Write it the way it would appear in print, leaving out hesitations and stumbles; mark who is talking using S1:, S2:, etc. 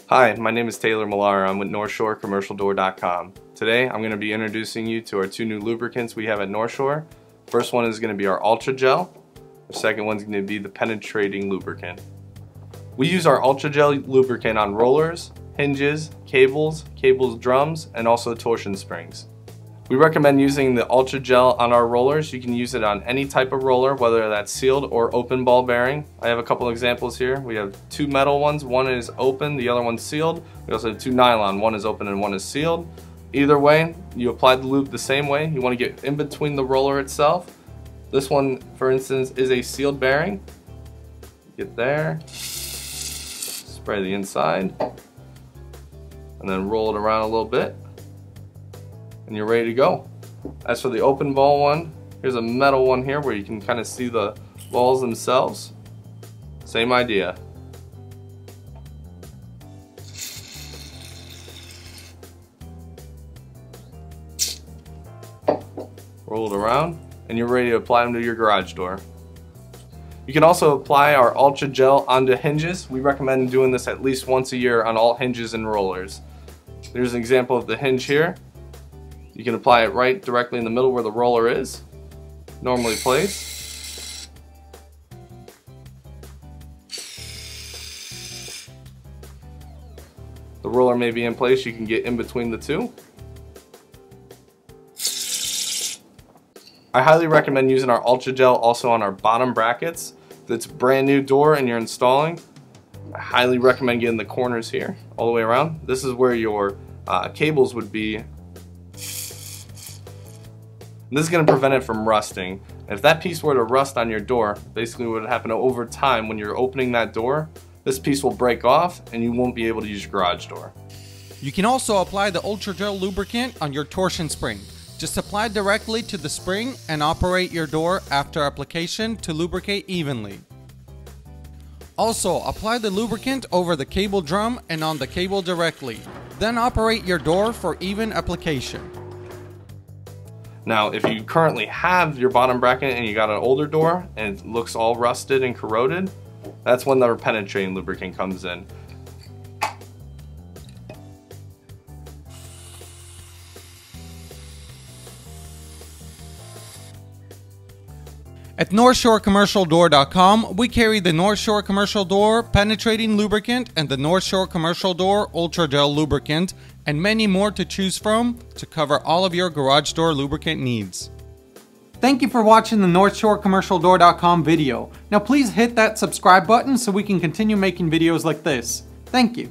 S1: Hi, my name is Taylor Millar. I'm with NorthshoreCommercialDoor.com. Today I'm going to be introducing you to our two new lubricants we have at North Shore. First one is going to be our Ultra Gel. The second one is going to be the penetrating lubricant. We use our Ultra Gel lubricant on rollers, hinges, cables drums, and also torsion springs. We recommend using the Ultra Gel on our rollers. You can use it on any type of roller, whether that's sealed or open ball bearing. I have a couple examples here. We have two metal ones. One is open, the other one's sealed. We also have two nylon. One is open and one is sealed. Either way, you apply the lube the same way. You want to get in between the roller itself. This one, for instance, is a sealed bearing. Get there, spray the inside, and then roll it around a little bit, and you're ready to go. As for the open ball one, here's a metal one here where you can kind of see the balls themselves. Same idea. Roll it around, and you're ready to apply them to your garage door. You can also apply our Ultra Gel onto hinges. We recommend doing this at least once a year on all hinges and rollers. There's an example of the hinge here. You can apply it right directly in the middle where the roller is, normally placed. The roller may be in place, you can get in between the two. I highly recommend using our Ultra Gel also on our bottom brackets. If it's a brand new door and you're installing, I highly recommend getting the corners here all the way around. This is where your cables would be. And this is going to prevent it from rusting. And if that piece were to rust on your door, basically what would happen over time when you're opening that door, this piece will break off and you won't be able to use your garage door.
S2: You can also apply the Ultra Gel lubricant on your torsion spring. Just apply directly to the spring and operate your door after application to lubricate evenly. Also, apply the lubricant over the cable drum and on the cable directly. Then operate your door for even application.
S1: Now, if you currently have your bottom bracket and you got an older door and it looks all rusted and corroded, that's when the penetrating lubricant comes in.
S2: At NorthshoreCommercialDoor.com, we carry the North Shore Commercial Door Penetrating Lubricant and the North Shore Commercial Door Ultra Gel Lubricant, and many more to choose from to cover all of your garage door lubricant needs. Thank you for watching the NorthshoreCommercialDoor.com video. Now please hit that subscribe button so we can continue making videos like this. Thank you.